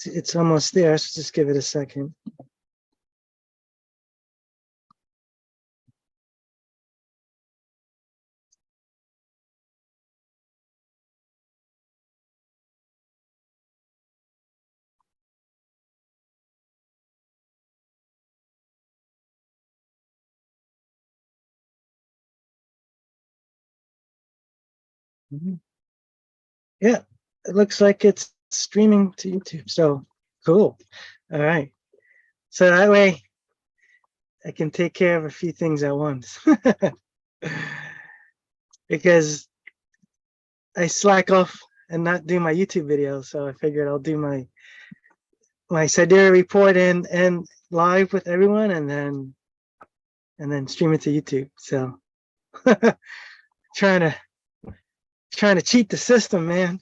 It's almost there, so just give it a second. Yeah, it looks like it's streaming to YouTube. So cool. All right. So that way I can take care of a few things at once. Because I slack off and not do my YouTube videos. So I figured I'll do my Sidereal report and live with everyone and then stream it to YouTube. So trying to cheat the system, man.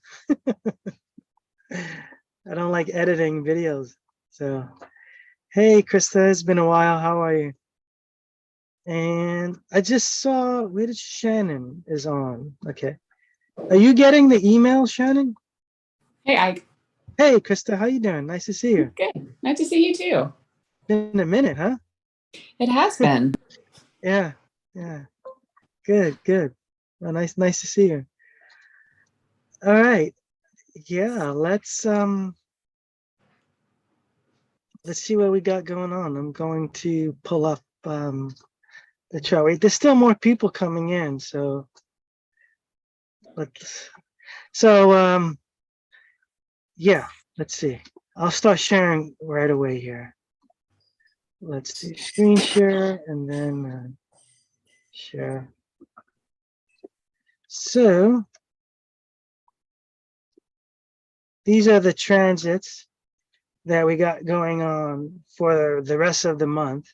I don't like editing videos. So hey Krista, it's been a while. How are you? And I just saw where did Shannon is on. Okay. Are you getting the email, Shannon? Hey, Ike. Hey Krista, how you doing? Nice to see you. Good. Nice to see you too. Been a minute, huh? It has been. Yeah, yeah. Good. Well, nice to see you. All right. Yeah, let's see what we got going on. I'm going to pull up the chart. Wait, there's still more people coming in, so yeah, let's see. I'll start sharing right away here. Let's do screen share and then share. So these are the transits that we got going on for the rest of the month.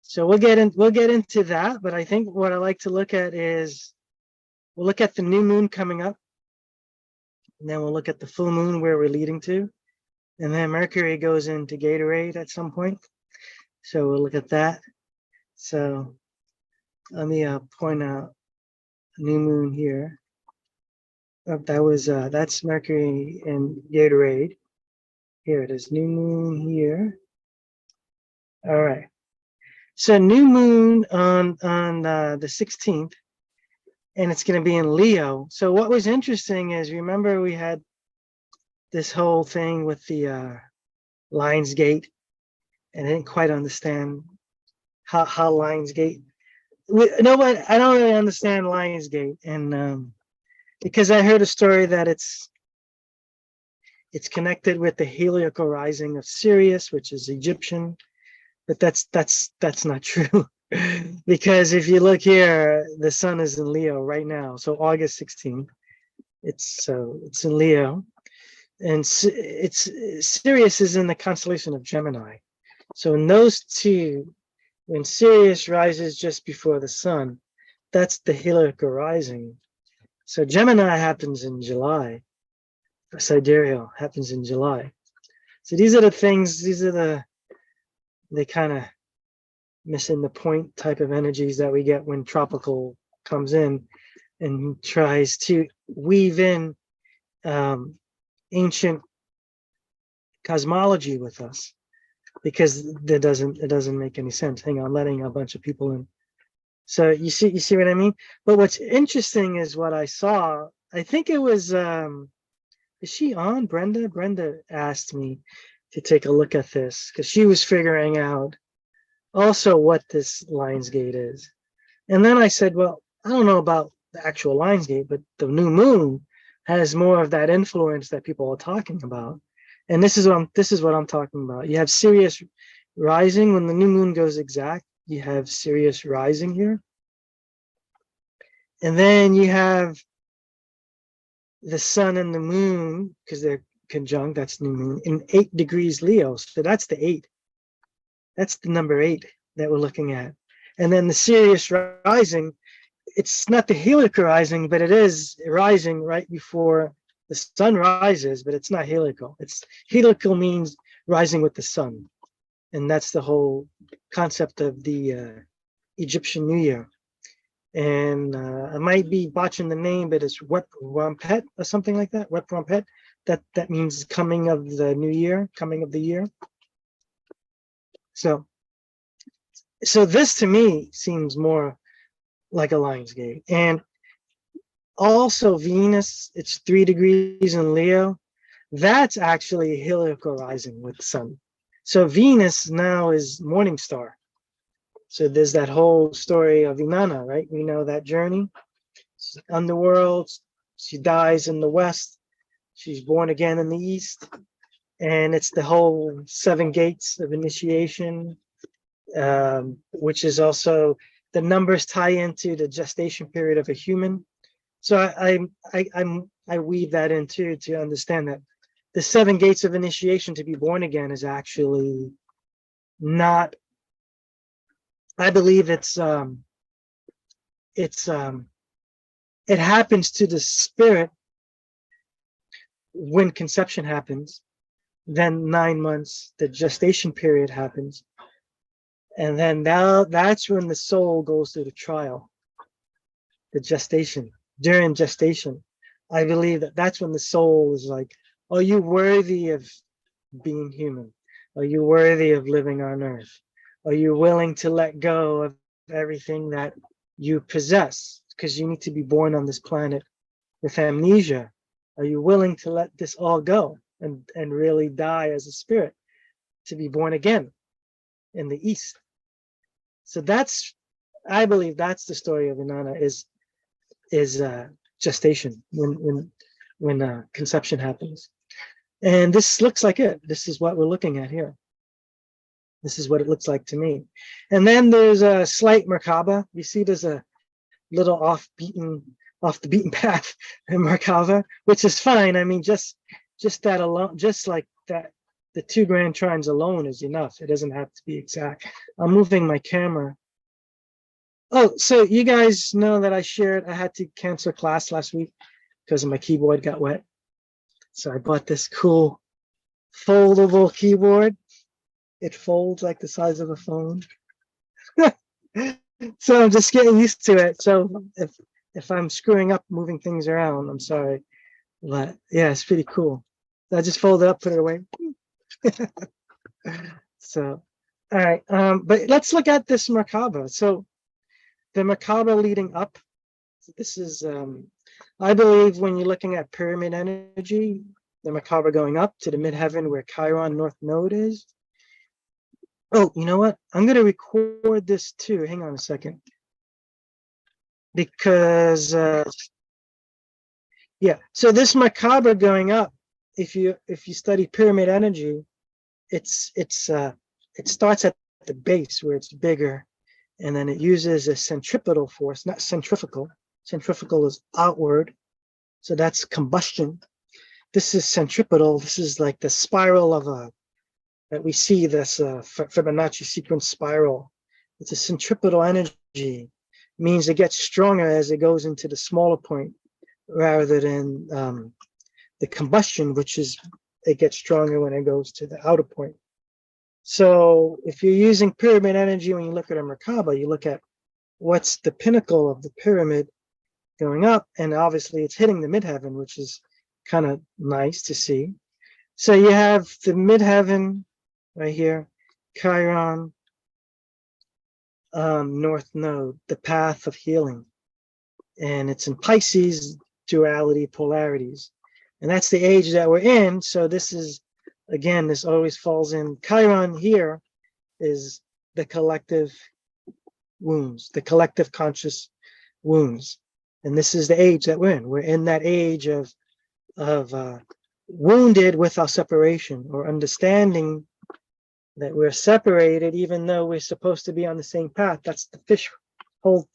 So we'll get into that, but I think what I like to look at is we'll look at the new moon coming up, and then we'll look at the full moon where we're leading to, and then Mercury goes into Gatorade at some point. So we'll look at that. So let me point out a new moon here. Oh, that's Mercury in Gatorade. Here it is, new moon here. All right. So new moon on the 16th, and it's going to be in Leo. So what was interesting is, remember we had this whole thing with the Lionsgate, and I didn't quite understand how Lionsgate. No, but I don't really understand Lionsgate, and because I heard a story that it's connected with the heliacal rising of Sirius, which is Egyptian, but that's not true. Because if you look here, the sun is in Leo right now. So August 16th, it's in Leo, and Sirius is in the constellation of Gemini. So in those two, when Sirius rises just before the sun, that's the heliacal rising. So Gemini happens in July. Sidereal happens in July. So these are the things. They kind of missing the point type of energies that we get when tropical comes in and tries to weave in ancient cosmology with us, because it doesn't make any sense. Hang on, I'm letting a bunch of people in. So you see what I mean? But what's interesting is what I saw. I think it was is she on? Brenda asked me to take a look at this because she was figuring out also what this Lionsgate is. And then I said, well, I don't know about the actual Lionsgate, but the new moon has more of that influence that people are talking about. And this is what I'm talking about. You have Sirius rising when the new moon goes exact. You have Sirius rising here. And then you have the sun and the moon, because they're conjunct, that's new moon, in 8 degrees Leo. So that's the 8. That's the number 8 that we're looking at. And then the Sirius rising, it's not the heliacal rising, but it is rising right before the sun rises, but it's not heliacal. It's heliacal means rising with the sun. And that's the whole concept of the Egyptian New Year. And I might be botching the name, but it's Wep Rompet or something like that. Wep Rompet. That means coming of the new year, coming of the year. So this to me seems more like a Lionsgate. And also Venus, it's 3 degrees in Leo. That's actually a heliacal rising with the sun. So Venus now is morning star. So there's that whole story of Inanna, right? We know that journey. Underworld, she dies in the west. She's born again in the east. And it's the whole 7 gates of initiation, which is also the numbers tie into the gestation period of a human. So I weave that into to understand that the 7 gates of initiation to be born again is actually not. I believe it happens to the spirit when conception happens. Then 9 months, the gestation period happens, and then that's when the soul goes through the trial, the gestation. During gestation, I believe that's when the soul is like, are you worthy of being human? Are you worthy of living on earth? Are you willing to let go of everything that you possess? Because you need to be born on this planet with amnesia. Are you willing to let this all go and really die as a spirit to be born again in the East? So I believe that's the story of Inanna, is gestation, when conception happens. And this looks like it. This is what we're looking at here. This is what it looks like to me. And then there's a slight Merkaba. You see there's a little off the beaten path in Merkaba, which is fine. I mean, just that alone, just like that, the 2 grand trines alone is enough. It doesn't have to be exact. I'm moving my camera. Oh, so you guys know that I had to cancel class last week because my keyboard got wet. So I bought this cool foldable keyboard. It folds like the size of a phone. So I'm just getting used to it. So if I'm screwing up moving things around, I'm sorry. But yeah, it's pretty cool. I just fold it up, put it away. So, all right. But let's look at this Merkaba. So the Merkaba leading up, this is, I believe when you're looking at pyramid energy, the Merkaba going up to the midheaven where Chiron North Node is. Oh, you know what? I'm going to record this too. Hang on a second. Because, yeah, so this Merkaba going up, if you study pyramid energy, it starts at the base where it's bigger, and then it uses a centripetal force, not centrifugal. Centrifugal is outward, so that's combustion. This is centripetal. This is like the spiral of that we see, this Fibonacci sequence spiral. It's a centripetal energy. It means it gets stronger as it goes into the smaller point, rather than the combustion, which is it gets stronger when it goes to the outer point. So if you're using pyramid energy, when you look at a Merkaba, you look at what's the pinnacle of the pyramid going up, and obviously it's hitting the midheaven, which is kind of nice to see. So you have the midheaven right here, Chiron, North Node, the path of healing. And it's in Pisces, duality, polarities. And that's the age that we're in. So this is, again, this always falls in. Chiron here is the collective wounds, the collective conscious wounds. And this is the age that we're in. We're in that age of wounded with our separation, or understanding that we're separated, even though we're supposed to be on the same path. That's the fish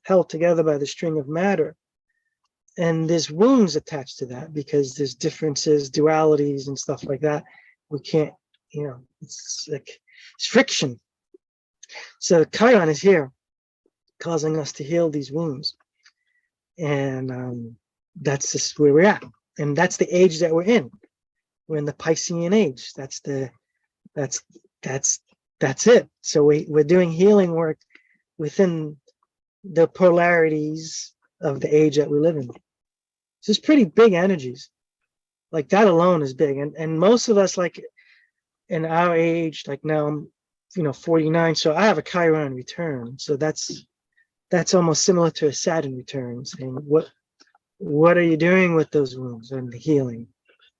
held together by the string of matter. And there's wounds attached to that because there's differences, dualities, and stuff like that. We can't, it's like it's friction. So Chiron is here, causing us to heal these wounds. And that's just where we're at. And that's the age that we're in. We're in the Piscean age. That's it. So we're doing healing work within the polarities of the age that we live in. So it's pretty big energies. Like that alone is big. And most of us, like in our age, like now I'm, 49. So I have a Chiron return. So that's almost similar to a Saturn return, saying what are you doing with those wounds and the healing?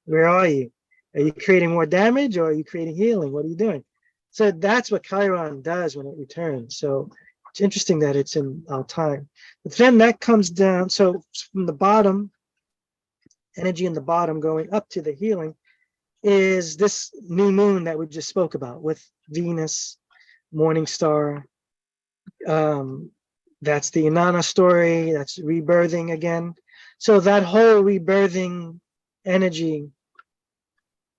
Where are you? Are you creating more damage or are you creating healing? What are you doing? So that's what Chiron does when it returns. So it's interesting that it's in our time. But then that comes down. So from the bottom, energy in the bottom going up to the healing is this new moon that we just spoke about with Venus, morning star. That's the Inanna story. That's rebirthing again. So that whole rebirthing energy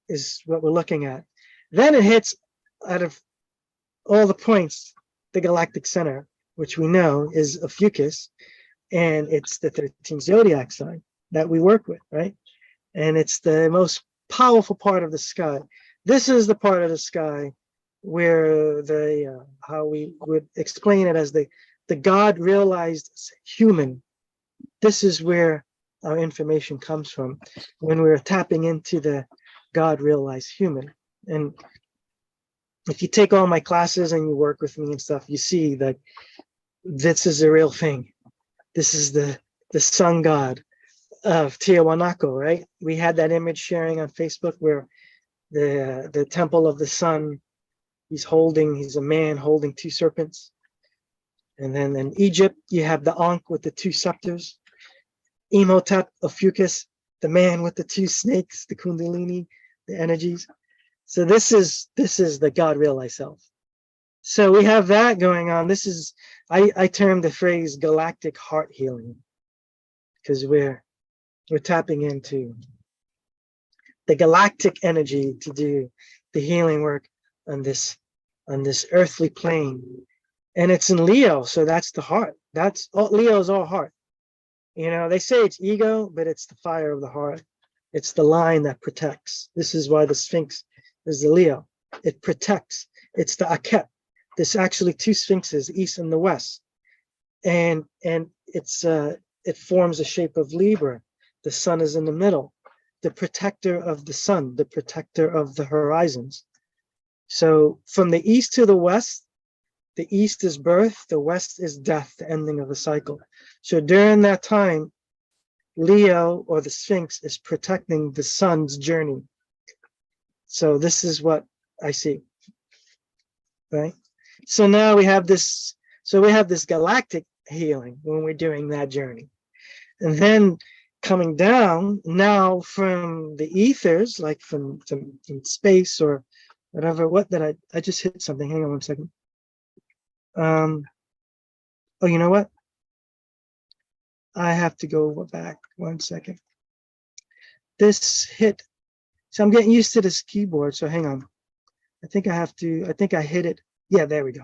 is what we're looking at. Then it hits out of all the points, the galactic center, which we know is Ophiuchus, and it's the 13th zodiac sign that we work with, right? And it's the most powerful part of the sky. This is the part of the sky where how we would explain it as the God realized human. This is where our information comes from when we're tapping into the God realized human. And if you take all my classes and you work with me and stuff, you see that this is a real thing. This is the sun god of Tiahuanaco, right? We had that image sharing on Facebook where the temple of the sun, he's a man holding two serpents. And then in Egypt, you have the Ankh with the two scepters. Imhotep, Ophiuchus, the man with the two snakes, the Kundalini, the energies. So this is the God realized self. So we have that going on. This is, I term the phrase galactic heart healing, because we're tapping into the galactic energy to do the healing work on this earthly plane. And it's in Leo, so that's the heart. That's all. Leo's all heart. They say it's ego, but it's the fire of the heart. It's the line that protects. This is why the Sphinx is the Leo. It protects. It's the Akhet. There's actually two sphinxes, the east and the west, and it forms the shape of Libra. The sun is in the middle, the protector of the sun, the protector of the horizons. So from the east to the west, the east is birth, the west is death, the ending of a cycle. So during that time, Leo or the Sphinx is protecting the sun's journey. So this is what I see, right? So now we have this galactic healing when we're doing that journey. And then coming down now from the ethers, like from space or whatever, I just hit something. Hang on 1 second. Oh, you know what? I have to go back 1 second. This hit. So I'm getting used to this keyboard. So hang on. I think I hit it. Yeah, there we go.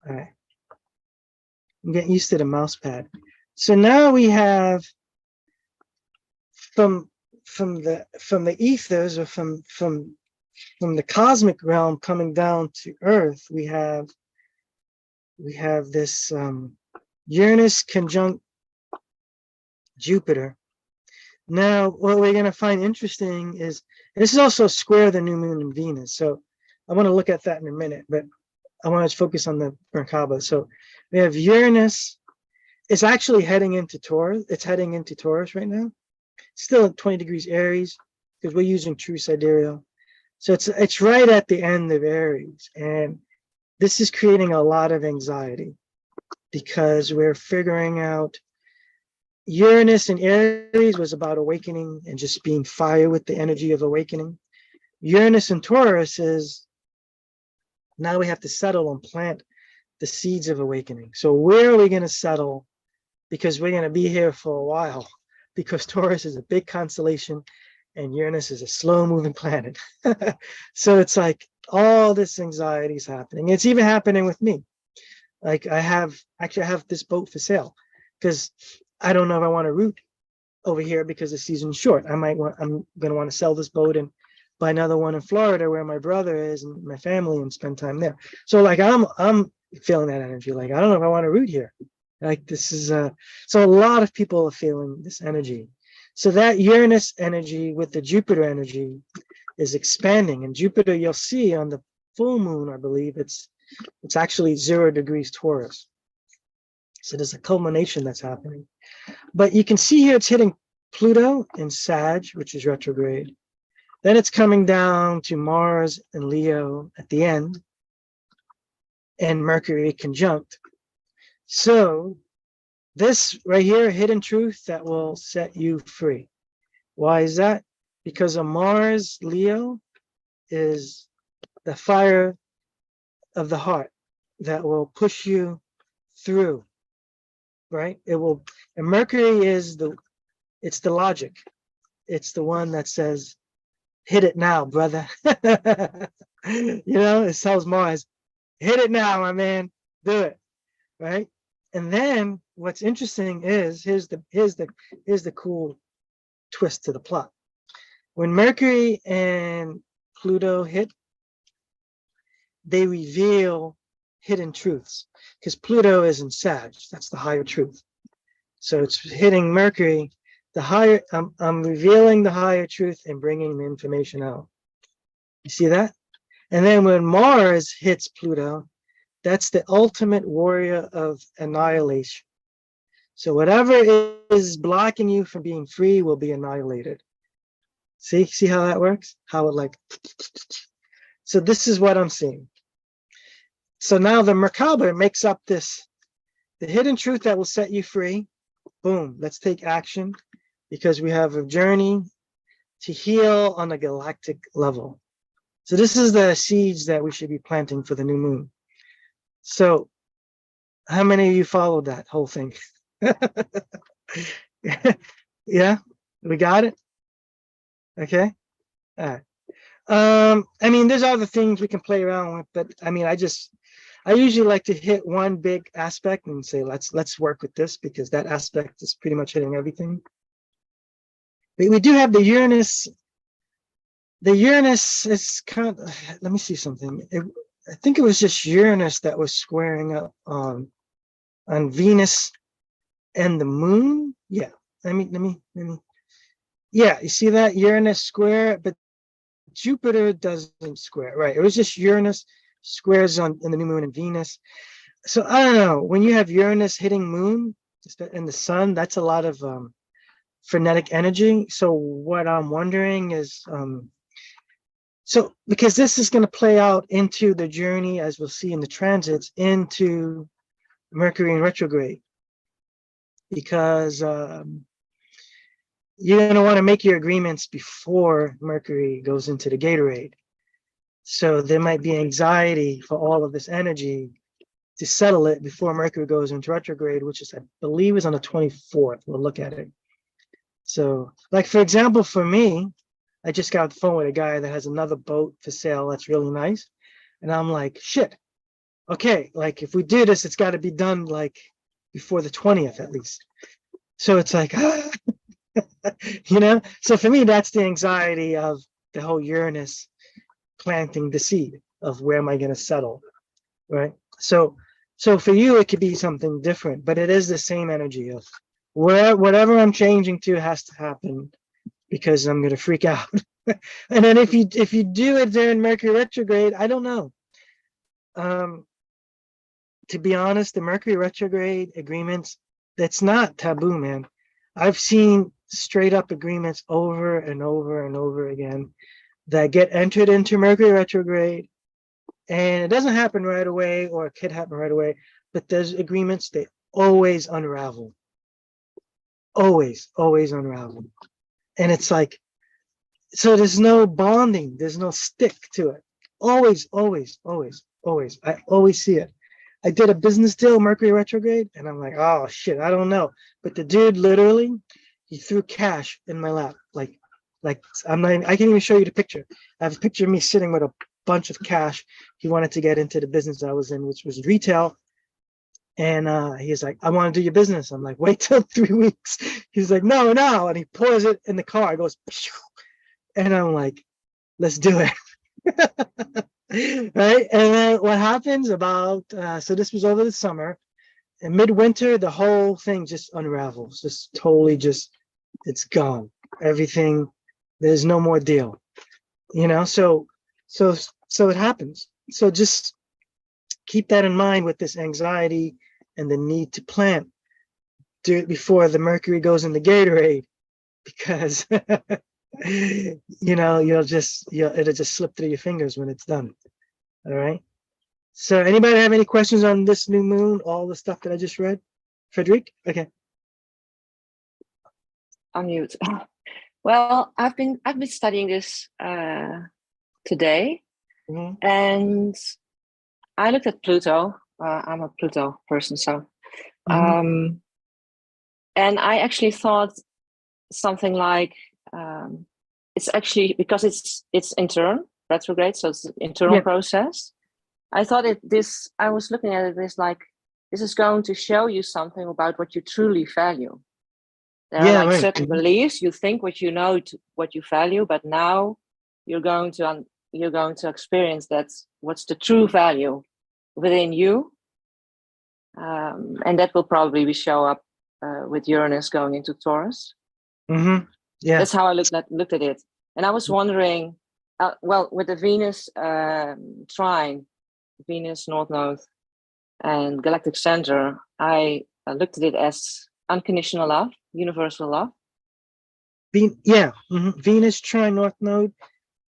All right. I'm getting used to the mouse pad. So now we have from the ethers or from the cosmic realm coming down to Earth, we have this Uranus conjunct Jupiter. Now, what we're going to find interesting is this is also square the new moon in Venus. So I want to look at that in a minute, but I want to focus on the Merkaba. So we have Uranus. It's actually heading into Taurus. It's heading into Taurus right now. Still at 20 degrees Aries because we're using true sidereal. So it's right at the end of Aries. And this is creating a lot of anxiety because we're figuring out Uranus in Aries was about awakening and just being fire with the energy of awakening. Uranus in Taurus is now we have to settle and plant the seeds of awakening. So where are we going to settle? Because we're going to be here for a while because Taurus is a big constellation and Uranus is a slow moving planet. So it's like all this anxiety is happening. It's even happening with me. Like I have this boat for sale because I don't know if I want to root over here because the season's short. I'm going to want to sell this boat and buy another one in Florida where my brother is and my family and spend time there. So like I'm feeling that energy. Like, I don't know if I want to root here. Like this is so a lot of people are feeling this energy. So that Uranus energy with the Jupiter energy is expanding. And Jupiter, you'll see on the full moon, I believe it's actually 0 degrees Taurus. So there's a culmination that's happening. But you can see here it's hitting Pluto in Sag, which is retrograde. Then it's coming down to Mars and Leo at the end, and Mercury conjunct. So this right here, hidden truth that will set you free. Why is that? Because a Mars Leo is the fire of the heart that will push you through, right? It will, and Mercury is it's the logic. It's the one that says, hit it now, brother. It tells Mars, hit it now, my man, do it, right? And then what's interesting is here's the cool twist to the plot. When Mercury and Pluto hit, they reveal hidden truths because Pluto is in Sag. That's the higher truth. So it's hitting Mercury. The higher, I'm revealing the higher truth and bringing the information out. You see that? And then when Mars hits Pluto, that's the ultimate warrior of annihilation. So whatever is blocking you from being free will be annihilated. See how that works? How it like, so this is what I'm seeing. So now the Merkaba makes up the hidden truth that will set you free. Boom, let's take action because we have a journey to heal on a galactic level. So this is the seeds that we should be planting for the new moon. So how many of you followed that whole thing? Yeah, we got it. Okay. All right. I mean, there's other things we can play around with, but I mean, I usually like to hit one big aspect and say, let's work with this because that aspect is pretty much hitting everything. But we do have the Uranus. The Uranus is kind of, let me see something. I think it was just Uranus that was squaring up on Venus and the moon. Yeah. Let me. Yeah, you see that Uranus square, but Jupiter doesn't square, right? It was just Uranus squares in the new moon and Venus. So I don't know, when you have Uranus hitting moon and the sun, that's a lot of frenetic energy. So what I'm wondering is, so because this is going to play out into the journey, as we'll see in the transits, into Mercury in retrograde, because you're going to want to make your agreements before Mercury goes into the Gatorade. So there might be anxiety for all of this energy to settle it before Mercury goes into retrograde, which is, I believe, is on the 24th. We'll look at it. So, like, for example, for me, I just got off the phone with a guy that has another boat for sale that's really nice. And I'm like, shit, okay, like if we do this, it's got to be done like before the 20th at least. So it's like, so for me, that's the anxiety of the whole Uranus planting the seed of where am I going to settle, right? So for you, it could be something different, but it is the same energy of whatever I'm changing to has to happen because I'm going to freak out. And then if you do it during Mercury retrograde, I don't know. To be honest, the Mercury retrograde agreements, that's not taboo, man. I've seen straight up agreements over and over and over again that get entered into Mercury retrograde, and it doesn't happen right away, or it could happen right away, but there's agreements, they always unravel. Always unravel. And it's like, so there's no bonding, there's no stick to it. Always. I always see it. I did a business deal, Mercury retrograde, and I'm like, oh shit, I don't know. But the dude literally, he threw cash in my lap. Like I'm not even, I can't even show you the picture. I have a picture of me sitting with a bunch of cash. He wanted to get into the business I was in, which was retail. And he's like, I want to do your business. I'm like, wait till 3 weeks. He's like, no. And he pours it in the car. It goes, and I'm like, let's do it. Right. And then what happens about, so this was over the summer. in midwinter, the whole thing just unravels, just totally just, it's gone. Everything, there's no more deal, you know? So it happens. So just keep that in mind with this anxiety and the need to plant. Do it before the mercury goes in the Gatorade, because you know, it'll just slip through your fingers when it's done. All right. So anybody have any questions on this new moon, all the stuff that I just read? Frederic? Okay. Unmute. Well, I've been studying this today, Mhm. and I looked at Pluto. I'm a Pluto person, so Mhm. and I actually thought something like it's actually because it's internal retrograde, so it's an internal Yeah. process. I thought I was looking at it as like, this is going to show you something about what you truly value. There are Yeah, like right. certain beliefs, you think what you know, what you value, but now you're going to experience what's the true value within you, and that will probably show up with Uranus going into Taurus. Mm-hmm. Yeah. That's how I looked at it, and I was wondering, well, with the Venus trine, Venus North Node, and galactic center, I looked at it as unconditional love, universal love. Yeah. Mm-hmm. Venus trine North Node.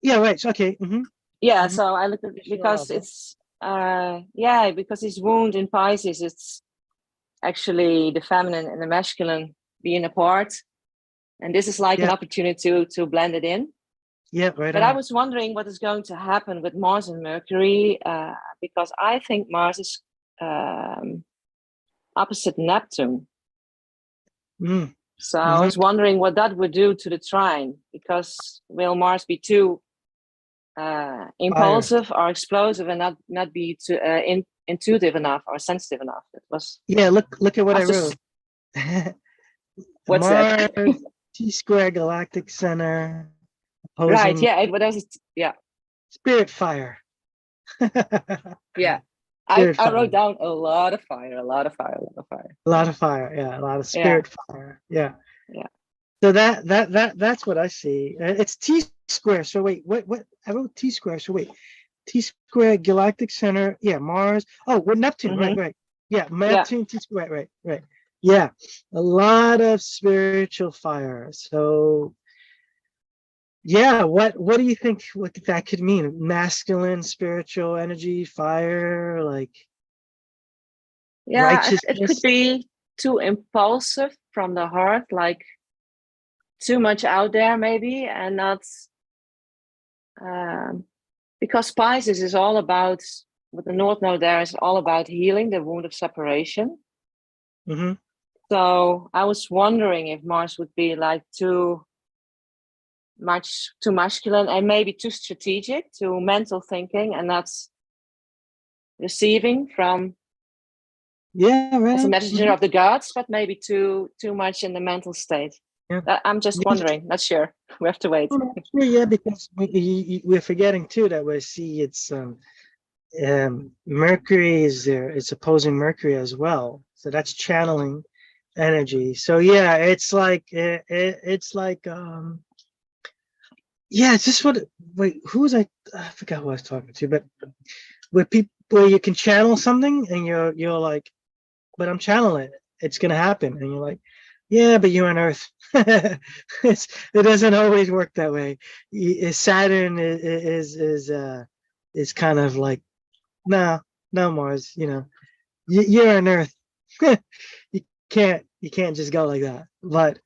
Yeah, right. So, okay. Mm-hmm. Yeah, Mm-hmm. so I looked at it because it's because his wound in Pisces, it's actually the feminine and the masculine being apart, and this is like an opportunity to blend it in. Yeah, right. But I was wondering what is going to happen with Mars and Mercury, because I think Mars is opposite Neptune. Mm. So I was wondering what that would do to the trine, because will Mars be too impulsive or explosive and not be too intuitive enough or sensitive enough? It was look at what I wrote. What's Mars, that? T-square galactic center, opposing Right, yeah, what else? Yeah, spirit fire. yeah. Spirit I fire. wrote down a lot of fire, a lot of fire, a lot of fire. A lot of fire, yeah, a lot of spirit fire. Yeah. Yeah. So that's what I see. It's T square. So wait, what I wrote T square. So wait, T square galactic center. Yeah, Mars. Oh, we're Neptune. Right. Yeah, Neptune, T square. Right. Yeah, a lot of spiritual fire. So yeah, what do you think what that could mean? Masculine, spiritual energy, fire, like Yeah, it could righteousness. be too impulsive from the heart, like too much out there maybe, and not because Pisces is all about, with the North Node there, is all about healing the wound of separation. Mm-hmm. So I was wondering if Mars would be like too masculine and maybe too strategic, too mental thinking, and not receiving from as a messenger of the gods, but maybe too much in the mental state. Yeah. I'm just wondering, not sure. We have to wait. Yeah, because we're forgetting too that it's Mercury is there. It's opposing Mercury as well, so that's channeling energy. So yeah, it's like it's like yeah, it's just what. Wait, who was I forgot who I was talking to, but where you can channel something and you're like, but I'm channeling it. It's gonna happen, and you're like, yeah, but you're on Earth. It doesn't always work that way. Saturn is kind of like, no, Mars. You know, you're on Earth. you can't just go like that. But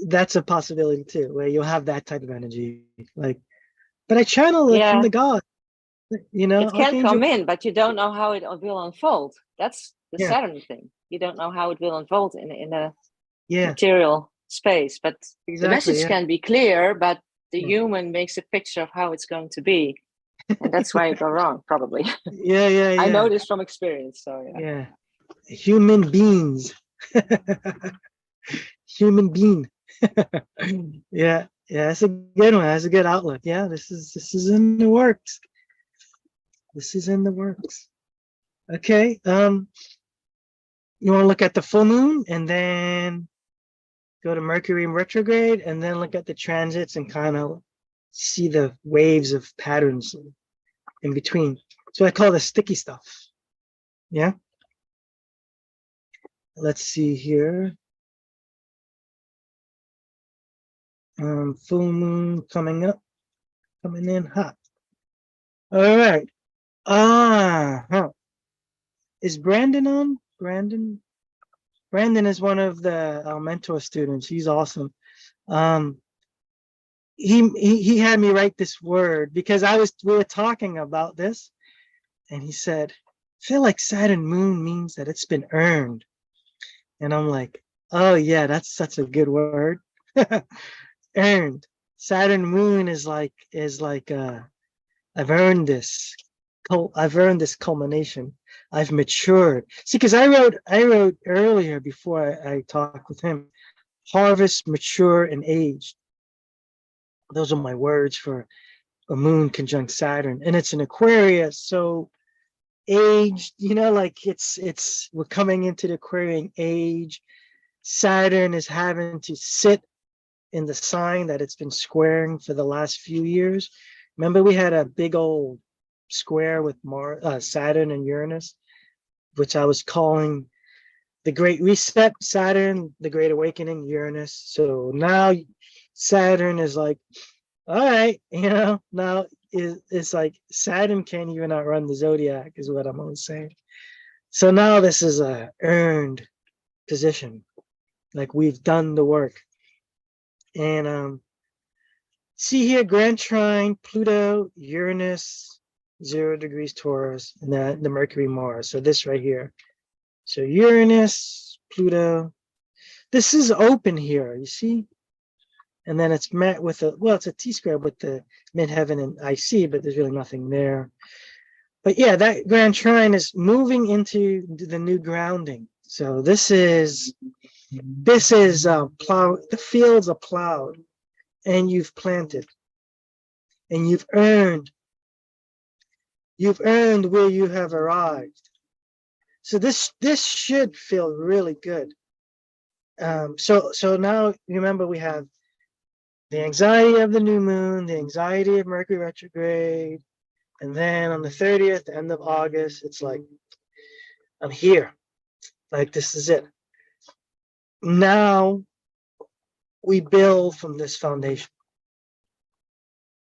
that's a possibility too, where you'll have that type of energy. Like, but I channel it from the God. You know, it can Archangel. come in, but you don't know how it will unfold. That's the Saturn thing. You don't know how it will unfold in a material space. But the message can be clear, but the human makes a picture of how it's going to be, and that's why you go wrong, probably. Yeah. I know this from experience. So yeah. Human beings. Human being. yeah, that's a good one. That's a good outlook. Yeah, this is in the works. This is in the works. Okay. you want to look at the full moon and then go to Mercury in retrograde and then look at the transits and kind of see the waves of patterns in between. So I call the sticky stuff. Yeah. Let's see here. Full moon coming up, coming in hot. All right. Is Brandon on? Brandon is one of the mentor students. He's awesome. He had me write this word because we were talking about this, and he said, I feel like Saturn moon means that it's been earned. And I'm like, oh yeah, that's such a good word. Earned. Saturn moon is like I've earned this. I've earned this culmination. I've matured. See, because I wrote earlier before I talked with him, harvest, mature, and age. Those are my words for a moon conjunct Saturn. And it's an Aquarius, so aged, like we're coming into the Aquarian age. Saturn is having to sit in the sign that it's been squaring for the last few years. Remember, we had a big old square with Saturn and Uranus, which I was calling the Great Reset, Saturn, the Great Awakening, Uranus. So now Saturn is like, all right, now it's like Saturn can't even outrun the zodiac, is what I'm always saying. So now this is a earned position, like we've done the work. And see here, Grand Trine, Pluto, Uranus, 0 degrees Taurus, and the Mercury, Mars. So this right here. So Uranus, Pluto. This is open here, you see? And then it's met with it's a T-square with the midheaven and IC, but there's really nothing there. But yeah, that Grand Trine is moving into the new grounding. So this is plowed. The fields are plowed, and you've planted, and you've earned where you have arrived. So this should feel really good. So now remember, we have the anxiety of the new moon, the anxiety of Mercury retrograde, and then on the 30th, the end of August, it's like, I'm here. Like, this is it. Now we build from this foundation.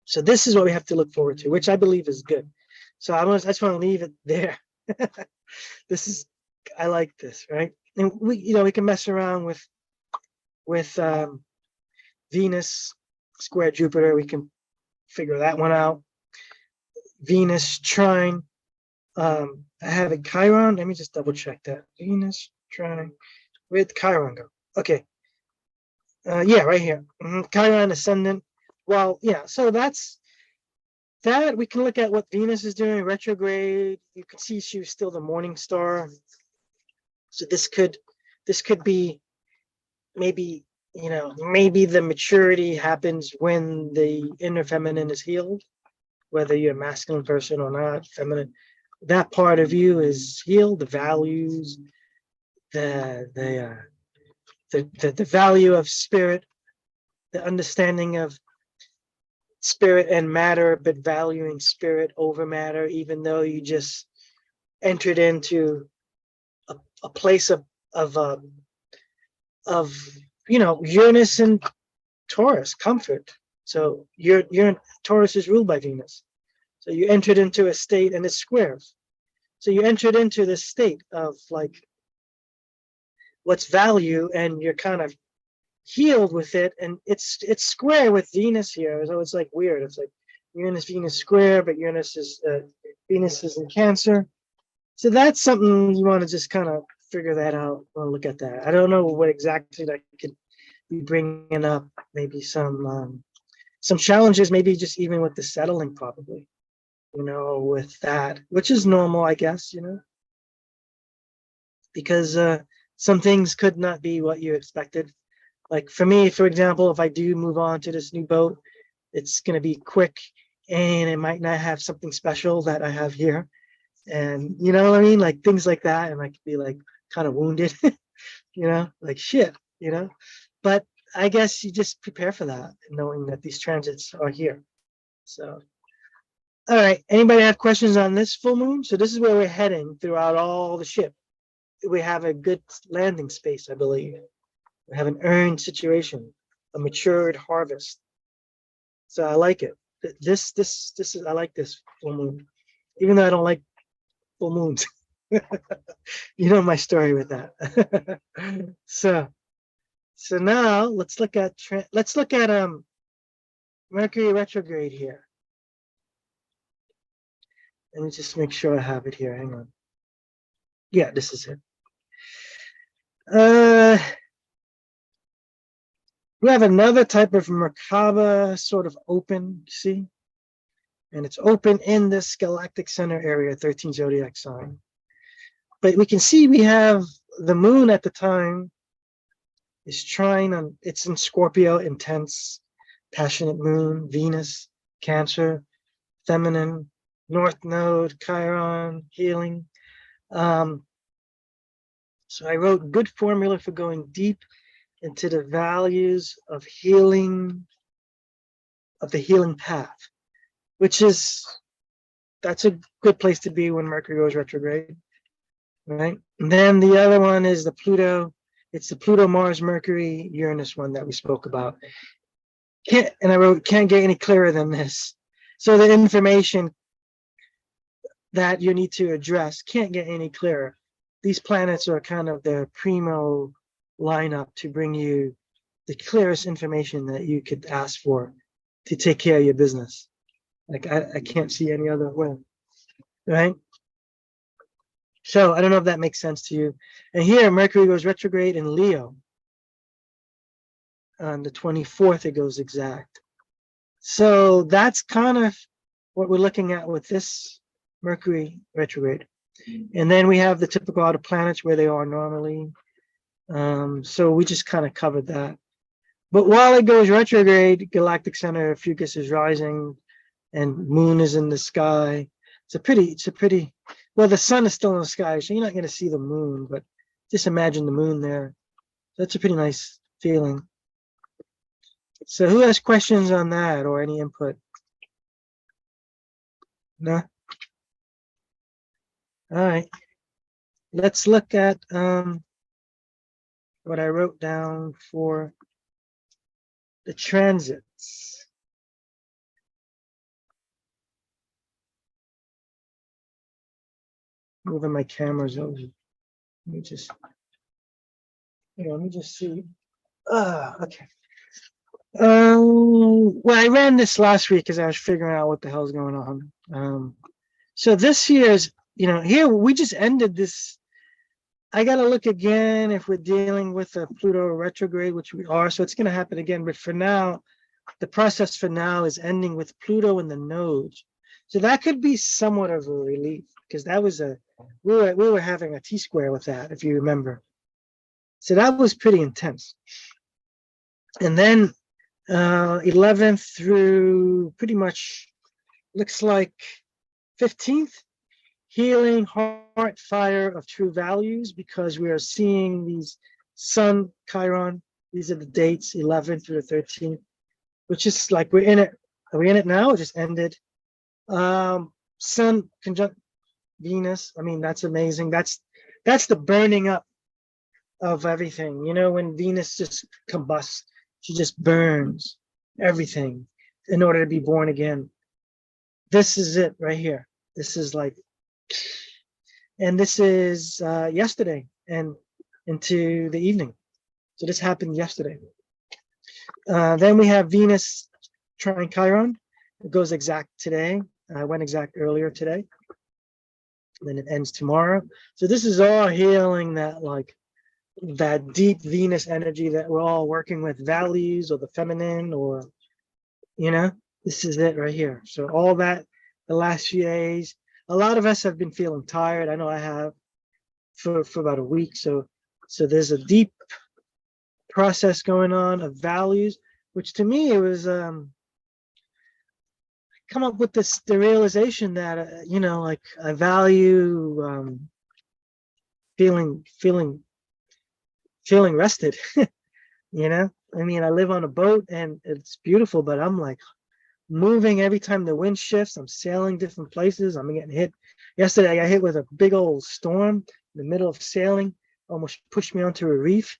So this is what we have to look forward to, which I believe is good. So I just want to leave it there. I like this, right? And we can mess around with Venus square Jupiter. We can figure that one out. Venus trine. I have a Chiron. Let me just double check that. Venus trine. Where'd Chiron go? Okay. Yeah, right here. Chiron ascendant. Well, yeah. So that's that. We can look at what Venus is doing retrograde. You can see she was still the morning star. So this could be maybe the maturity happens when the inner feminine is healed, whether you're a masculine person or not, feminine. That part of you is healed. The values, the value of spirit, the understanding of spirit and matter, but valuing spirit over matter, even though you just entered into a place of Uranus and Taurus, comfort. So Taurus is ruled by Venus. So you entered into a state, and it's squares. So you entered into this state of like what's value, and you're kind of healed with it, and it's square with Venus here. So it's like weird. It's like Venus square, but Venus is in Cancer. So that's something you want to just kind of figure that out or look at that. I don't know what exactly that could be bringing up. Maybe some challenges, maybe just even with the settling, probably, with that, which is normal, I guess, because some things could not be what you expected. Like for me, for example, if I do move on to this new boat, it's going to be quick, and it might not have something special that I have here. And you know what I mean? Like things like that. And I could be like, kind of wounded, like shit, but I guess you just prepare for that, knowing that these transits are here. So, all right, anybody have questions on this full moon? So this is where we're heading throughout all the ship. We have a good landing space, I believe. We have an earned situation, a matured harvest. So I like it. This is, I like this full moon, even though I don't like full moons. You know my story with that. So now let's look at Mercury retrograde here. Let me just make sure I have it here. Hang on. Yeah, this is it. We have another type of Merkaba sort of open, see? And it's open in this galactic center area, 13 zodiac sign. But we can see we have the moon at the time is trying on, it's in Scorpio, intense, passionate moon, Venus, Cancer, feminine, North Node, Chiron, healing. So I wrote good formula for going deep into the values of healing, of the healing path, which is, that's a good place to be when Mercury goes retrograde, right? And then the other one is the Pluto. It's the Pluto, Mars, Mercury, Uranus one that we spoke about. And I wrote, can't get any clearer than this. So the information that you need to address can't get any clearer. These planets are kind of the primo lineup to bring you the clearest information that you could ask for to take care of your business. Like I can't see any other way, right? So I don't know if that makes sense to you. And here Mercury goes retrograde in Leo. On the 24th, it goes exact. So that's kind of what we're looking at with this Mercury retrograde. And then we have the typical outer planets where they are normally. So we just kind of covered that. But while it goes retrograde, galactic center, Fucus is rising and moon is in the sky. It's a pretty, well, the sun is still in the sky, so you're not going to see the moon, but just imagine the moon there. That's a pretty nice feeling. So who has questions on that or any input? No? All right. Let's look at what I wrote down for the transits. Moving my cameras over. Let me just see. Okay. Well, I ran this last week because I was figuring out what the hell's going on. So this year's, here we just ended this. I got to look again if we're dealing with a Pluto retrograde, which we are. So it's going to happen again. But for now, the process for now is ending with Pluto in the nodes. So that could be somewhat of a relief because that was we were having a T-square with that, if you remember. So that was pretty intense. And then 11th through pretty much looks like 15th, healing heart fire of true values, because we are seeing these Sun, Chiron, these are the dates, 11th through the 13th, which is like we're in it. Are we in it now? It just ended. Sun conjunct Venus. I mean, that's amazing. That's the burning up of everything. When Venus just combusts, she just burns everything in order to be born again. This is it right here. This is like, and this is yesterday and into the evening. So this happened yesterday. Then we have Venus trine Chiron. It goes exact today. Went exact earlier today. Then it ends tomorrow. So this is all healing that deep Venus energy that we're all working with, values or the feminine, or this is it right here. So all that the last few days, a lot of us have been feeling tired. I know I have for about a week. So there's a deep process going on of values, which to me it was come up with the realization that like I value feeling rested. You know, I mean, I live on a boat and it's beautiful, but I'm like moving every time the wind shifts. I'm sailing different places. I'm getting hit. Yesterday, I got hit with a big old storm in the middle of sailing, almost pushed me onto a reef.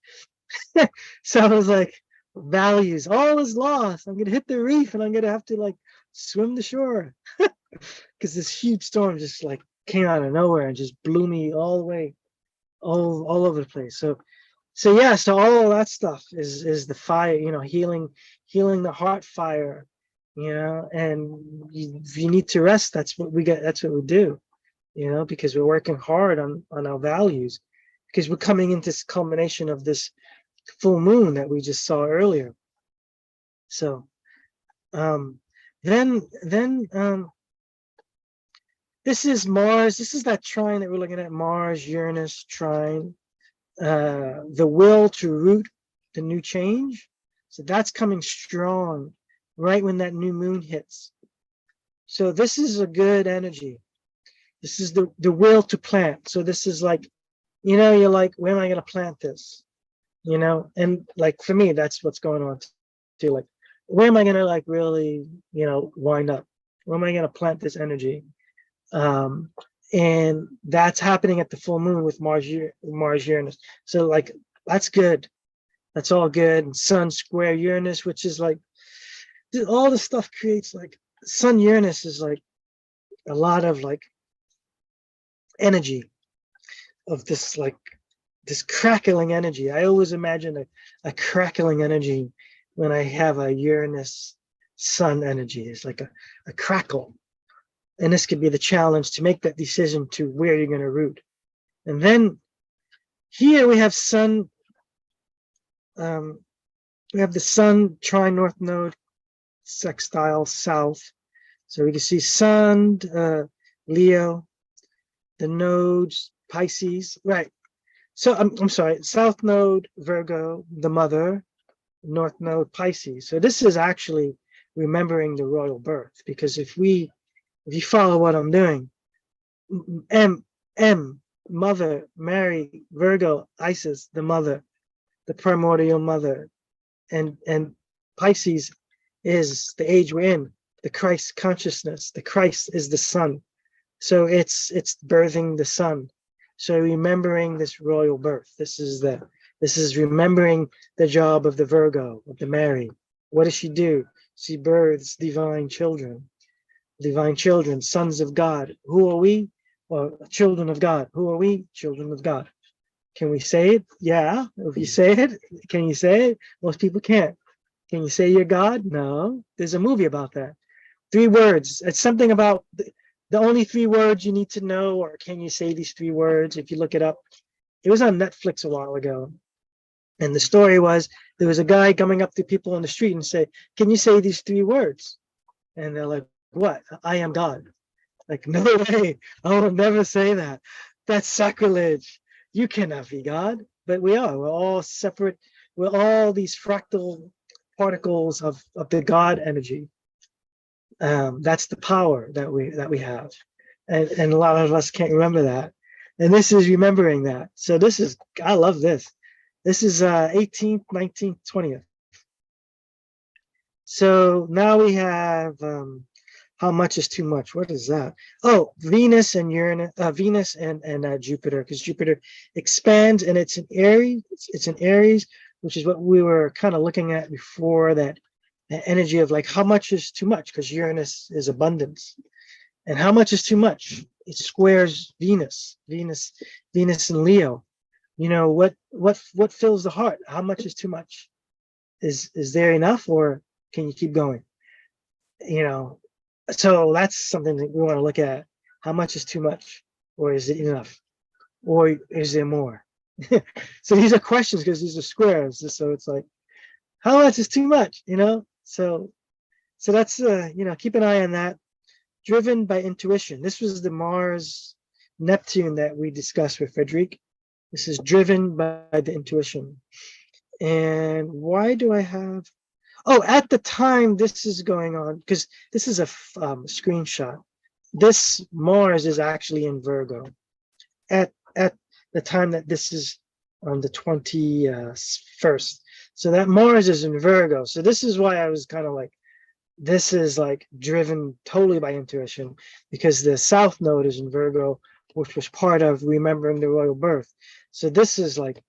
So I was like, values, all is lost. I'm gonna hit the reef and I'm gonna have to like swim to shore because this huge storm just like came out of nowhere and just blew me all the way, all over the place. So yeah, so all of that stuff is the fire, you know, healing the heart fire, you know, and if you need to rest, that's what we get, that's what we do, you know, because we're working hard on our values, because we're coming into this culmination of this full moon that we just saw earlier. So then this is Mars. This is that trine that we're looking at, Mars Uranus trine. The will to root the new change. So that's coming strong right when that new moon hits. So this is a good energy. This is the will to plant. So this is like, you know, you're like, where am I going to plant this? You know, and like for me, that's what's going on too. Like, where am I going to like really, you know, wind up? Where am I going to plant this energy? And that's happening at the full moon with Mars Uranus. So like, that's good. That's all good. And Sun square Uranus, which is like, all the stuff creates like, Sun Uranus is like a lot of like energy of this, like this crackling energy. I always imagine a crackling energy when I have a Uranus Sun energy. It's like a crackle. And this could be the challenge to make that decision to where you're going to root. And then here we have Sun, we have the Sun trine North Node, sextile South. So we can see Sun, Leo, the nodes, Pisces, right. So I'm sorry, South Node, Virgo, the mother, North Node, Pisces. So this is actually remembering the royal birth, because if you follow what I'm doing, M, mother, Mary, Virgo, Isis, the mother, the primordial mother, and Pisces is the age we're in, the Christ consciousness. The Christ is the sun. So it's birthing the sun. So remembering this royal birth. This is remembering the job of the Virgo, of the Mary. What does she do? She births divine children, sons of God. Who are we? Well, children of God. Who are we? Children of God. Can we say it? Yeah. If you say it, can you say it? Most people can't. Can you say you're God? No. There's a movie about that. 3 words. It's something about the only 3 words you need to know, or can you say these 3 words? If you look it up, it was on Netflix a while ago. And the story was, there was a guy coming up to people on the street and say, can you say these 3 words? And they're like, what? I am God. Like, no way. I will never say that. That's sacrilege. You cannot be God. But we are. We're all separate. We're all these fractal particles of the God energy. That's the power that we have. And a lot of us can't remember that. And this is remembering that. So this is, I love this. This is 18th, 19th, 20th. So now we have how much is too much? What is that? Oh, Venus and Uranus, Venus and Jupiter, because Jupiter expands and it's an Aries. It's an Aries, which is what we were kind of looking at before, that energy of like how much is too much, because Uranus is abundance. And how much is too much? It squares Venus and Leo. You know, what fills the heart? How much is too much? Is there enough, or can you keep going? You know, so that's something that we want to look at. How much is too much, or is it enough, or is there more? So these are questions, because these are squares. So it's like, how much is too much? You know, so that's you know, keep an eye on that. Driven by intuition. This was the Mars Neptune that we discussed with Frederic. This is driven by the intuition. And why do I have? Oh, at the time this is going on, because this is a screenshot. This Mars is actually in Virgo. At the time that this is on the 21st. So that Mars is in Virgo. So this is why I was kind of like, this is like driven totally by intuition, because the South Node is in Virgo, which was part of remembering the royal birth. So this is like,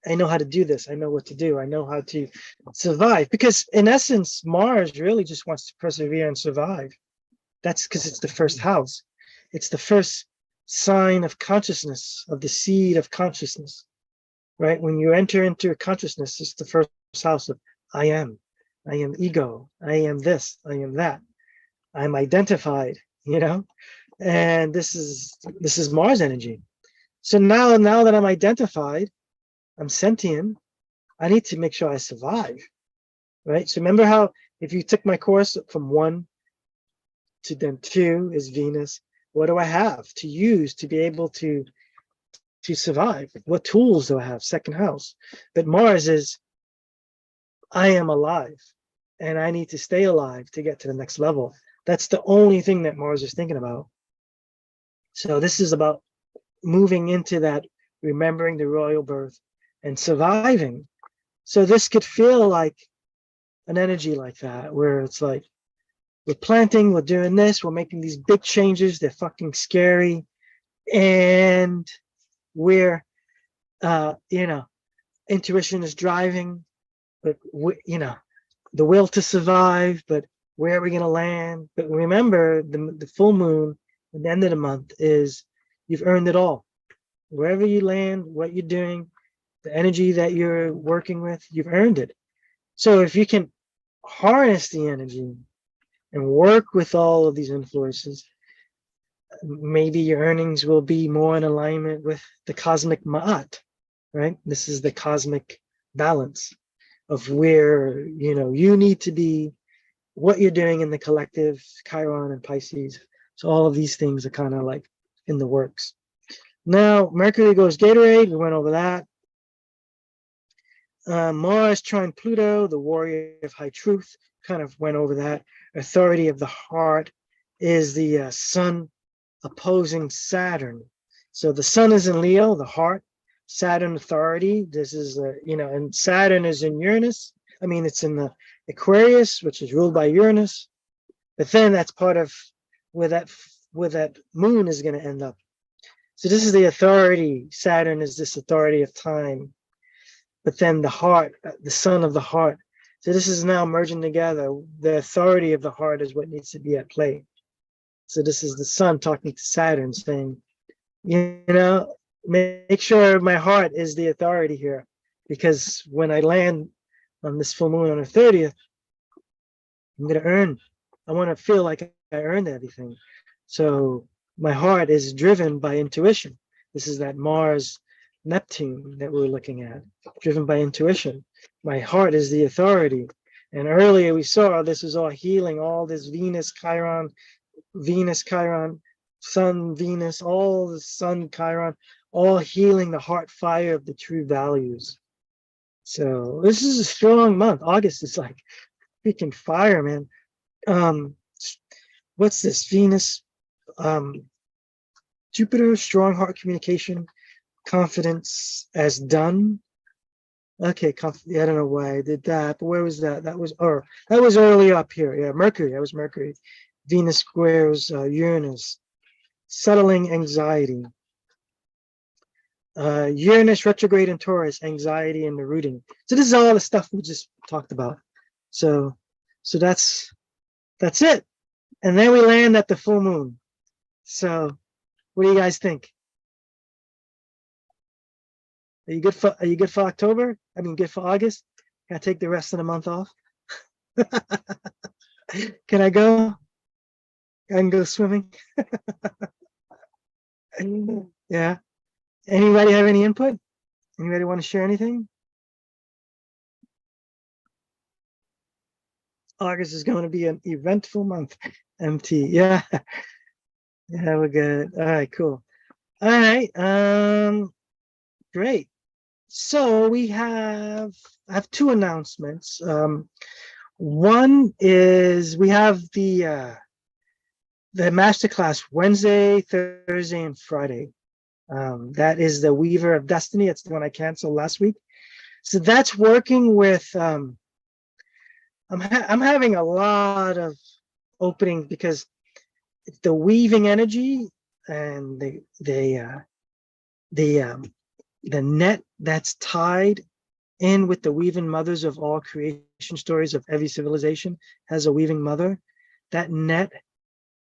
I know how to do this. I know what to do. I know how to survive, because in essence, Mars really just wants to persevere and survive. That's because it's the first house. It's the first sign of consciousness, of the seed of consciousness, right? When you enter into a consciousness, it's the first house of I am ego, I am this, I am that, I'm identified, you know, and this is Mars energy. So now that I'm identified, I'm sentient, I need to make sure I survive, right? So remember how if you took my course from 1 to then 2 is Venus, what do I have to use to be able to survive? What tools do I have? Second house. But Mars is, I am alive and I need to stay alive to get to the next level. That's the only thing that Mars is thinking about. So this is about moving into that, remembering the royal birth and surviving. So this could feel like an energy like that, where it's like, we're planting, we're doing this, we're making these big changes, they're fucking scary. And we're, you know, intuition is driving, but you know, the will to survive, but where are we going to land? But remember, the full moon at the end of the month is, you've earned it all. Wherever you land, what you're doing, the energy that you're working with, you've earned it. So if you can harness the energy and work with all of these influences, maybe your earnings will be more in alignment with the cosmic ma'at, right? This is the cosmic balance of where, you know, you need to be, what you're doing in the collective, Chiron and Pisces. So all of these things are kind of like in the works. Now, Mercury goes Gatorade, we went over that. Mars trine Pluto, the warrior of high truth, kind of went over that. Authority of the heart is the sun opposing Saturn. So the sun is in Leo, the heart, Saturn authority. This is, you know, and Saturn is in Uranus. I mean, it's in the Aquarius, which is ruled by Uranus. But then that's part of where that moon is going to end up. So this is the authority. Saturn is this authority of time. But then the heart, the sun of the heart. So this is now merging together. The authority of the heart is what needs to be at play. So this is the sun talking to Saturn saying, you know, make sure my heart is the authority here. Because when I land on this full moon on the 30th, I'm going to earn. I want to feel like I earned everything. So my heart is driven by intuition. This is that Mars Neptune that we're looking at, driven by intuition. My heart is the authority. And earlier we saw this is all healing, all this Venus, Chiron, Sun, Venus, all the Sun, Chiron, all healing the heart fire of the true values. So this is a strong month. August is like freaking fire, man. What's this? Venus, Jupiter, strong heart communication, confidence as done. Okay, I don't know why I did that, but where was that? That was early up here. Yeah, Mercury. That was Mercury. Venus squares Uranus, settling anxiety. Uranus retrograde in Taurus, anxiety and the rooting. So this is all the stuff we just talked about. So that's it. And then we land at the full moon. So what do you guys think? Are you good for October? I mean, good for August? Can I take the rest of the month off? Can I go? I can go swimming. Yeah. Anybody have any input? Anybody want to share anything? August is going to be an eventful month. MT. Yeah. Yeah, we're good. All right, cool. All right. Great. So I have two announcements. One is we have the masterclass Wednesday, Thursday, and Friday. That is the Weaver of Destiny. It's the one I canceled last week. So that's working with, I'm having a lot of openings because it's the weaving energy and the net that's tied in with the weaving mothers of all creation stories of every civilization has a weaving mother. That net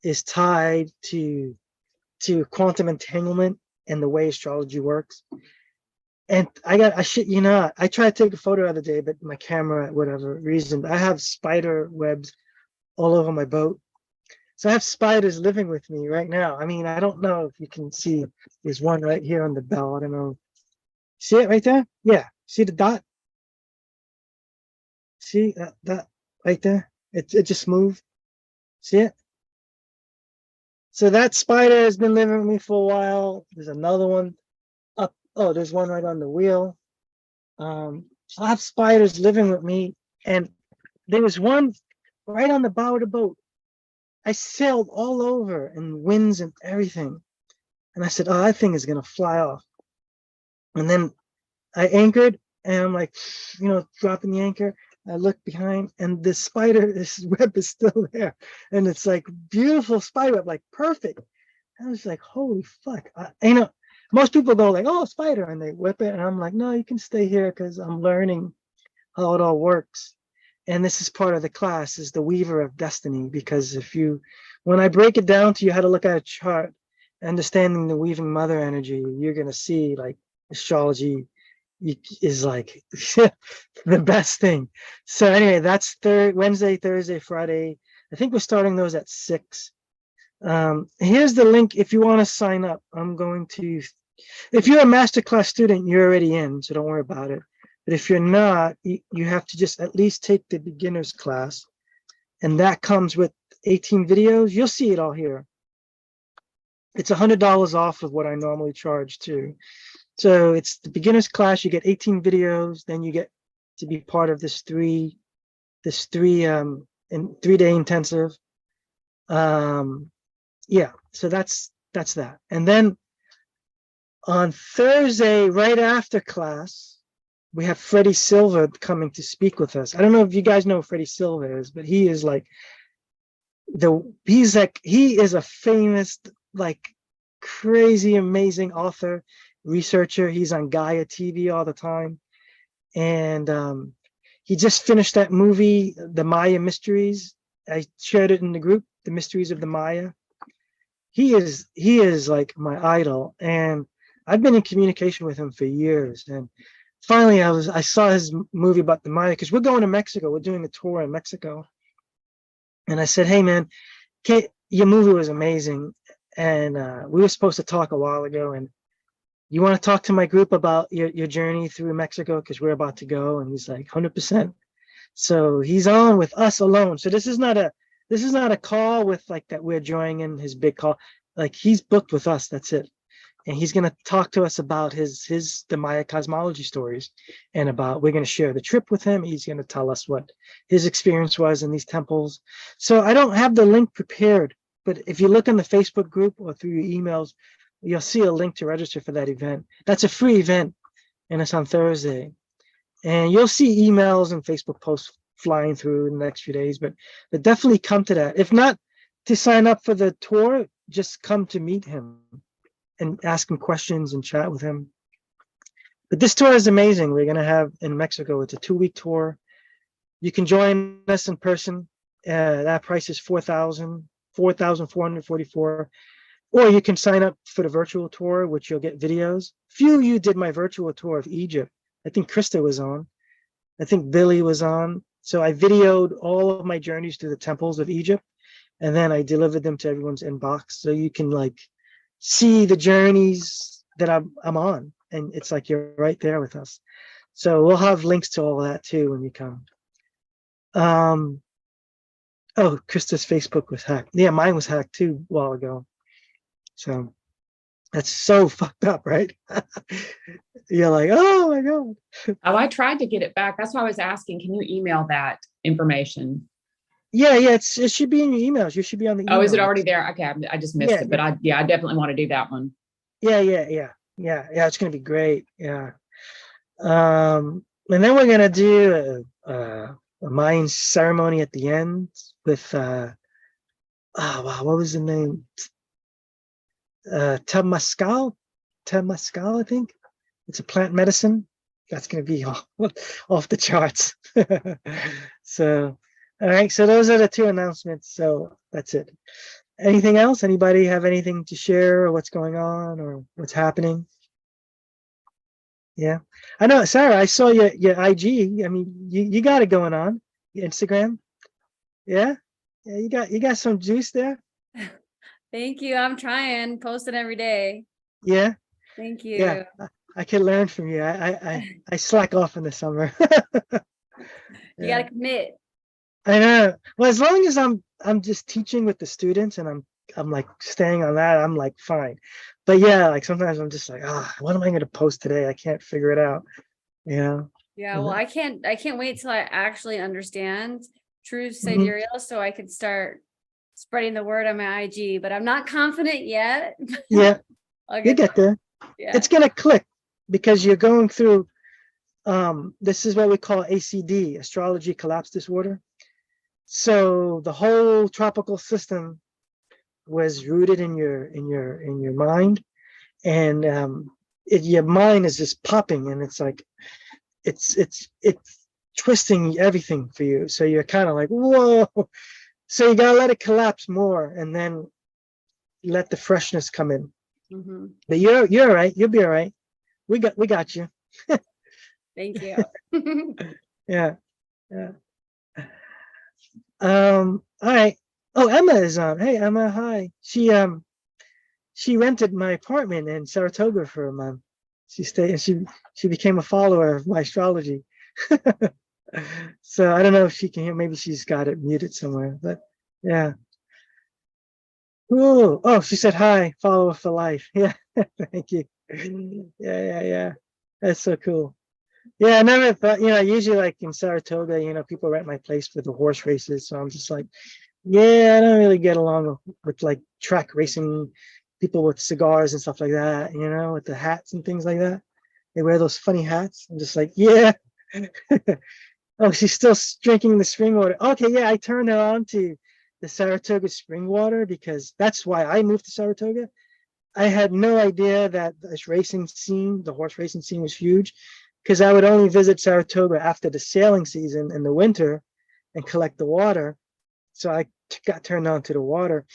is tied to quantum entanglement and the way astrology works. And I shit you not, I tried to take a photo the other day, but my camera, whatever reason, I have spider webs all over my boat. So I have spiders living with me right now. I mean, I don't know if you can see, there's one right here on the bell. I don't know. See it right there? Yeah. See the dot? See that right there? It just moved. See it? So that spider has been living with me for a while. There's another one up. Oh, there's one right on the wheel. So I have spiders living with me, and there was one right on the bow of the boat. I sailed all over in winds and everything. And I said, oh, that thing is gonna fly off. And then I anchored and I'm like, dropping the anchor. I look behind and this spider, this web is still there. And it's like beautiful spider web, like perfect. I was like, holy fuck. Most people go like, oh, spider, and they whip it. And I'm like, no, you can stay here because I'm learning how it all works. And this is part of the class, is the Weaver of Destiny. Because when I break it down to you how to look at a chart, understanding the weaving mother energy, you're going to see like astrology is like the best thing. So anyway, that's Wednesday, Thursday, Friday. I think we're starting those at 6. Here's the link if you want to sign up. If you're a masterclass student, you're already in, so don't worry about it. But if you're not, you have to just at least take the beginner's class. And that comes with 18 videos. You'll see it all here. It's $100 off of what I normally charge too. So it's the beginner's class. You get 18 videos, then you get to be part of this 3-day intensive. Yeah, so that's that. And then on Thursday, right after class, we have Freddie Silva coming to speak with us. I don't know if you guys know who Freddie Silva is, but he is like he is a famous, like crazy, amazing author, researcher. He's on Gaia TV all the time. And he just finished that movie, The Maya Mysteries. I shared it in the group, The Mysteries of the Maya. He is like my idol. And I've been in communication with him for years. And finally I saw his movie about the Maya, because we're going to Mexico. We're doing a tour in Mexico. And I said, hey man, your movie was amazing. And we were supposed to talk a while ago, and you want to talk to my group about your journey through Mexico, because we're about to go. And he's like, 100%. So he's on with us alone. So this is not a call with like that we're joining his big call. Like he's booked with us. That's it. And he's going to talk to us about the Maya cosmology stories, and we're going to share the trip with him. He's going to tell us what his experience was in these temples. So I don't have the link prepared, but if you look in the Facebook group or through your emails, you'll see a link to register for that event. That's a free event, and it's on Thursday. And you'll see emails and Facebook posts flying through in the next few days, but definitely come to that. If not to sign up for the tour, just come to meet him and ask him questions and chat with him. But this tour is amazing. We're going to have in Mexico. It's a 2-week tour. You can join us in person. That price is $4,444. Or you can sign up for the virtual tour, which you'll get videos. Few of you did my virtual tour of Egypt. I think Krista was on. I think Billy was on. So I videoed all of my journeys through the temples of Egypt, and then I delivered them to everyone's inbox. So you can like see the journeys that I'm on, and it's like you're right there with us. So we'll have links to all that too when you come. Oh, Krista's Facebook was hacked. Yeah, mine was hacked too a while ago. So that's so fucked up, right? You're like, oh my God. Oh, I tried to get it back. That's why I was asking, can you email that information? Yeah, it should be in your emails. You should be on the email. Oh, is it already there? Okay, I just missed it. But I definitely want to do that one. Yeah. It's gonna be great. Yeah. And then we're gonna do a Mayan ceremony at the end with wow, what was the name? Temazcal, I think. It's a plant medicine. That's gonna be off the charts. So, all right. So those are the two announcements. So that's it. Anything else? Anybody have anything to share, or what's going on, or what's happening? Yeah, I know, Sarah. I saw your IG. I mean, you got it going on. Your Instagram. Yeah, yeah. You got some juice there. Thank you. I'm trying, posting every day. Yeah, Thank yeah. you. I can learn from you. I slack off in the summer. You Yeah, gotta commit. I know. Well, as long as I'm just teaching with the students and I'm like staying on that, I'm like fine. But yeah, like sometimes I'm just like, what am I going to post today? I can't figure it out. You know. Yeah, well, I can't wait till I actually understand true Mhm. sidereal so I can start spreading the word on my IG, but I'm not confident yet. Yeah, I'll you get there. Yeah. It's gonna click because you're going through this is what we call ACD, astrology collapse disorder. So the whole tropical system was rooted in your mind, and your mind is just popping, and it's like it's twisting everything for you. So you're kind of like, whoa. So you gotta let it collapse more, and then let the freshness come in. Mhm. But you're all right. You'll be all right. We got you. Thank you. Yeah. Yeah. All right. Oh, Emma is on. Hey, Emma. Hi. She rented my apartment in Saratoga for a month. She stayed and she became a follower of my astrology. So I don't know if she can hear. Maybe she's got it muted somewhere. But yeah. Ooh. Oh, she said hi. Follower for life. Yeah. Thank you. Yeah. That's so cool. Yeah, I never thought, usually like in Saratoga, people rent my place for the horse races. So I'm just like, yeah, I don't really get along with like track racing people with cigars and stuff like that, with the hats and things like that. They wear those funny hats. I'm just like, yeah. Oh, she's still drinking the spring water. Okay, yeah, I turned her on to the Saratoga spring water because that's why I moved to Saratoga. I had no idea that this racing scene, the horse racing scene, was huge because I would only visit Saratoga after the sailing season in the winter and collect the water. So I got turned on to the water.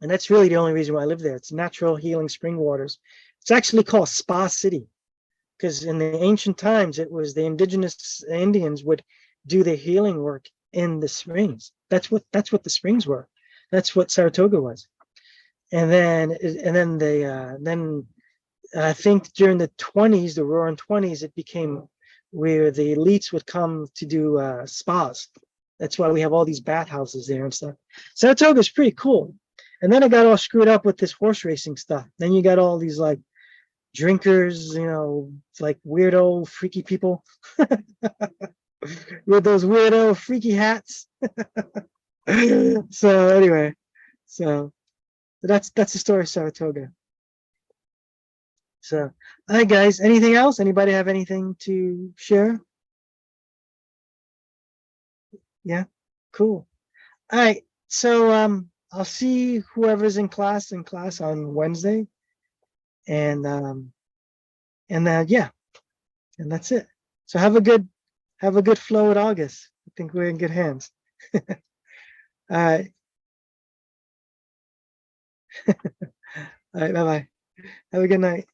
And that's really the only reason why I live there. It's natural healing spring waters. It's actually called Spa City because in the ancient times, it was the indigenous Indians would do their healing work in the springs. That's what the springs were. That's what Saratoga was. And then I think during the 20s, the Roaring 20s, it became where the elites would come to do spas. That's why we have all these bathhouses there and stuff. Saratoga is pretty cool. And then it got all screwed up with this horse racing stuff. Then you got all these like drinkers, like weirdo, freaky people with those weirdo, freaky hats. So anyway, so that's the story of Saratoga. So, all right, guys, anything else? Anybody have anything to share? Yeah, cool. All right, so I'll see whoever's in class on Wednesday, and yeah, and that's it. So have a good flow with August. I think we're in good hands. All right, all right, bye bye. Have a good night.